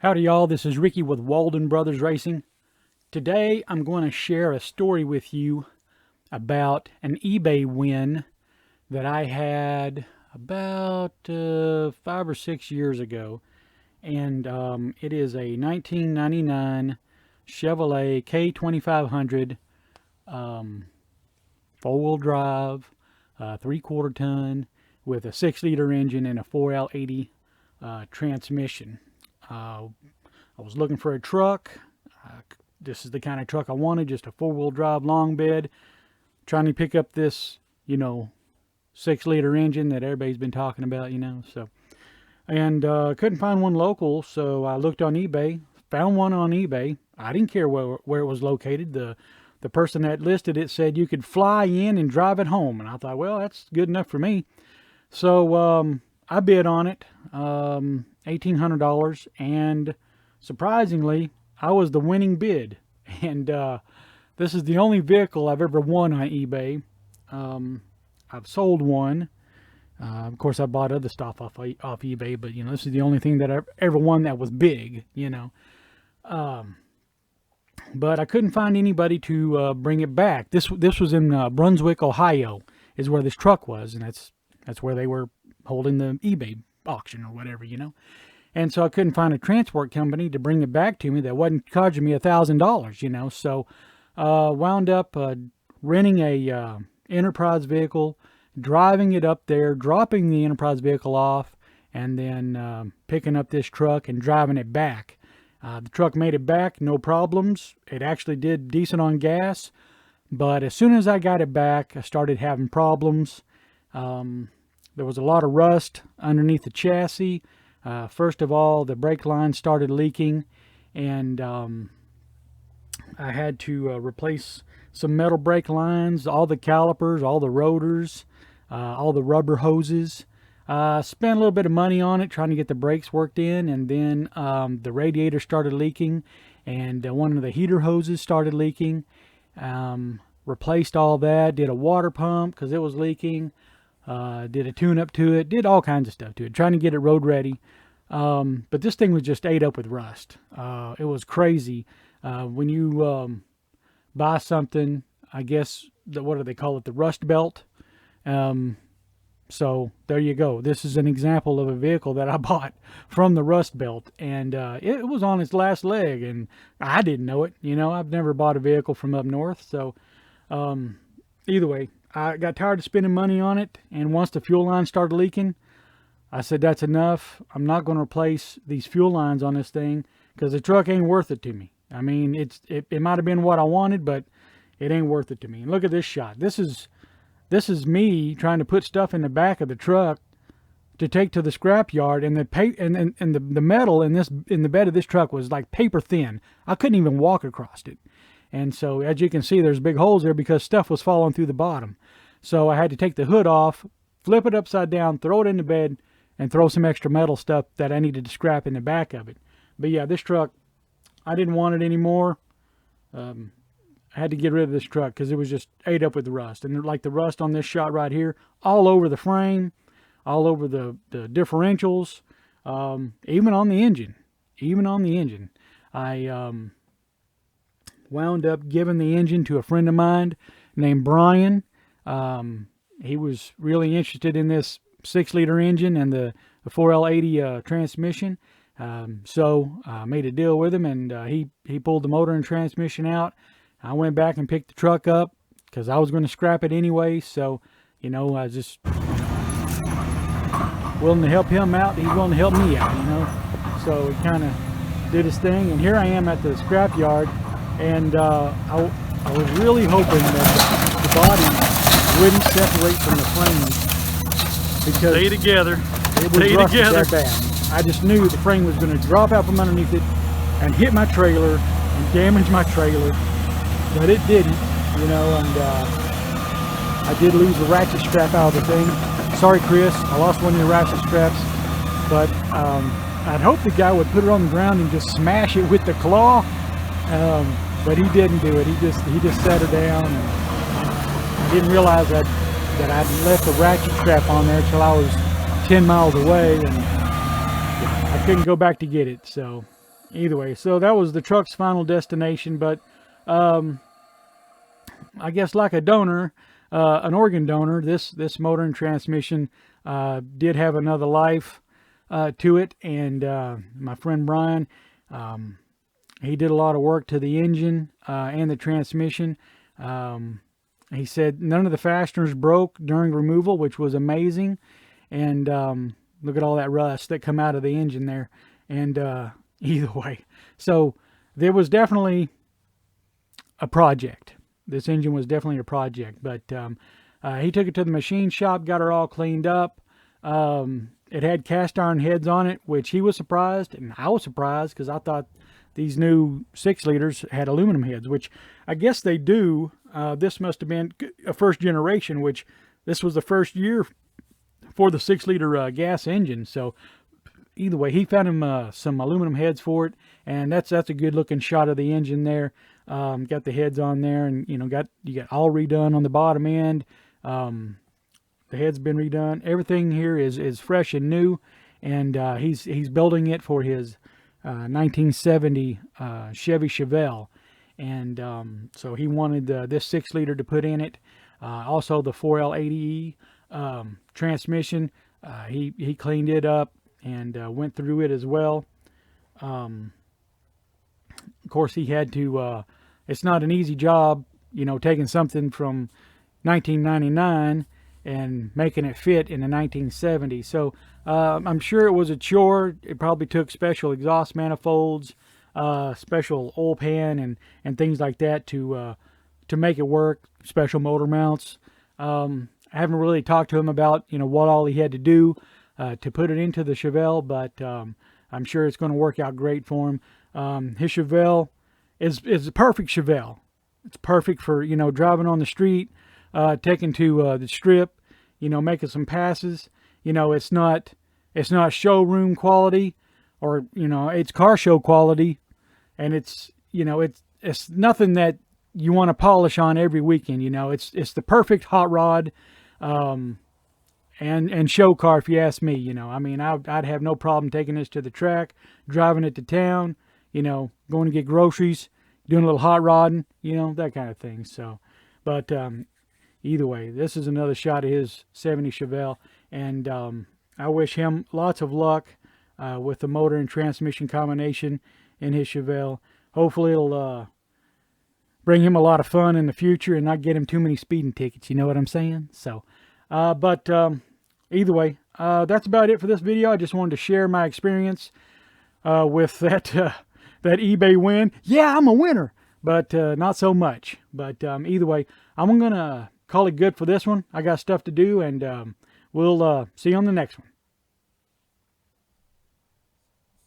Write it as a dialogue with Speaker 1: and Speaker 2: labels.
Speaker 1: Howdy y'all, this is Ricky with Walden Brothers Racing. Today I'm going to share a story with you about an eBay win that I had about 5 or 6 years ago. And it is a 1999 Chevrolet K2500 four-wheel drive, 3/4 ton with a 6-liter engine and a 4L80 transmission. I was looking for a truck. This is the kind of truck I wanted, just a 4-wheel drive long bed. Trying to pick up this, 6-liter engine that everybody's been talking about, And couldn't find one local, so I looked on eBay, found one on eBay. I didn't care where it was located. The person that listed it said you could fly in and drive it home. And I thought, well, that's good enough for me. So I bid on it. $1,800, and surprisingly I was the winning bid. And this is the only vehicle I've ever won on eBay. I've sold one. Of course I bought other stuff off eBay, but this is the only thing that I ever won that was big. But I couldn't find anybody to bring it back. This was in Brunswick, Ohio is where this truck was, and that's where they were holding the eBay auction or whatever, And so I couldn't find a transport company to bring it back to me that wasn't charging me $1,000, So wound up renting a Enterprise vehicle, driving it up there, dropping the Enterprise vehicle off, and then picking up this truck and driving it back. The truck made it back, no problems. It actually did decent on gas, but as soon as I got it back, I started having problems. There was a lot of rust underneath the chassis. First of all, the brake line started leaking, and I had to replace some metal brake lines, all the calipers, all the rotors, all the rubber hoses. Spent a little bit of money on it trying to get the brakes worked in, and then the radiator started leaking, and one of the heater hoses started leaking. Replaced all that, did a water pump because it was leaking. Did a tune-up to it, did all kinds of stuff to it, trying to get it road ready. But this thing was just ate up with rust. It was crazy. When you buy something, I guess, what do they call it, the rust belt? So there you go. This is an example of a vehicle that I bought from the rust belt, and it was on its last leg, and I didn't know it. I've never bought a vehicle from up north, so either way, I got tired of spending money on it, and once the fuel line started leaking, I said, that's enough. I'm not going to replace these fuel lines on this thing because the truck ain't worth it to me. I mean, it might have been what I wanted, but it ain't worth it to me. And look at this shot. This is me trying to put stuff in the back of the truck to take to the scrap yard, and the metal in the bed of this truck was like paper thin. I couldn't even walk across it. And so, as you can see, there's big holes there because stuff was falling through the bottom. So I had to take the hood off, flip it upside down, throw it in the bed, and throw some extra metal stuff that I needed to scrap in the back of it. But yeah, this truck, I didn't want it anymore. I had to get rid of this truck because it was just ate up with rust. And like the rust on this shot right here, all over the frame, all over the differentials, even on the engine. I wound up giving the engine to a friend of mine named Brian. He was really interested in this 6-liter engine and the 4L80 transmission. So I made a deal with him, and he pulled the motor and transmission out. I went back and picked the truck up because I was going to scrap it anyway. So, I was just willing to help him out. He's willing to help me out, So he kind of did his thing, and here I am at the scrap yard. And I was really hoping that the body wouldn't separate from the frame because
Speaker 2: stay together.
Speaker 1: It was rusted that bad. I just knew the frame was going to drop out from underneath it and hit my trailer and damage my trailer, but it didn't, And I did lose the ratchet strap out of the thing. Sorry, Chris, I lost one of your ratchet straps, but I'd hoped the guy would put it on the ground and just smash it with the claw. But he didn't do it. He just set her down, and I didn't realize that I'd left the ratchet strap on there till I was 10 miles away, and I couldn't go back to get it. So either way, so that was the truck's final destination. But I guess like a donor, an organ donor, this motor and transmission did have another life to it. And my friend Brian, he did a lot of work to the engine and the transmission. He said none of the fasteners broke during removal, which was amazing. And look at all that rust that come out of the engine there. And either way, so there was definitely a project. This engine was definitely a project. But he took it to the machine shop, got her all cleaned up. It had cast iron heads on it, which he was surprised, and I was surprised because I thought these new 6-liters had aluminum heads, which I guess they do. This must have been a first generation, which this was the first year for the 6-liter gas engine. So either way, he found him some aluminum heads for it, and that's a good looking shot of the engine there. Got the heads on there, and you got all redone on the bottom end. The head's been redone. Everything here is fresh and new, and he's building it for his 1970 Chevy Chevelle, and so he wanted this 6-liter to put in it. Also the 4L80E transmission. He cleaned it up and went through it as well. Of course, he had to. It's not an easy job, taking something from 1999 and making it fit in the 1970s. So I'm sure it was a chore. It probably took special exhaust manifolds, special oil pan, and things like that to make it work. Special motor mounts. I haven't really talked to him about what all he had to do to put it into the Chevelle, but I'm sure it's going to work out great for him. His Chevelle is a perfect Chevelle. It's perfect for driving on the street, taking to the strip, making some passes. It's not showroom quality, or it's car show quality, and it's nothing that you want to polish on every weekend. It's the perfect hot rod, and show car, if you ask me. I mean, I'd have no problem taking this to the track, driving it to town, going to get groceries, doing a little hot rodding, that kind of thing. So, but either way, this is another shot of his 70 Chevelle, and I wish him lots of luck with the motor and transmission combination in his Chevelle. Hopefully it'll bring him a lot of fun in the future and not get him too many speeding tickets, you know what I'm saying? So, but either way, that's about it for this video. I just wanted to share my experience with that eBay win. Yeah, I'm a winner, but not so much. But either way, I'm going to call it good for this one. I got stuff to do, and we'll see you on the next one.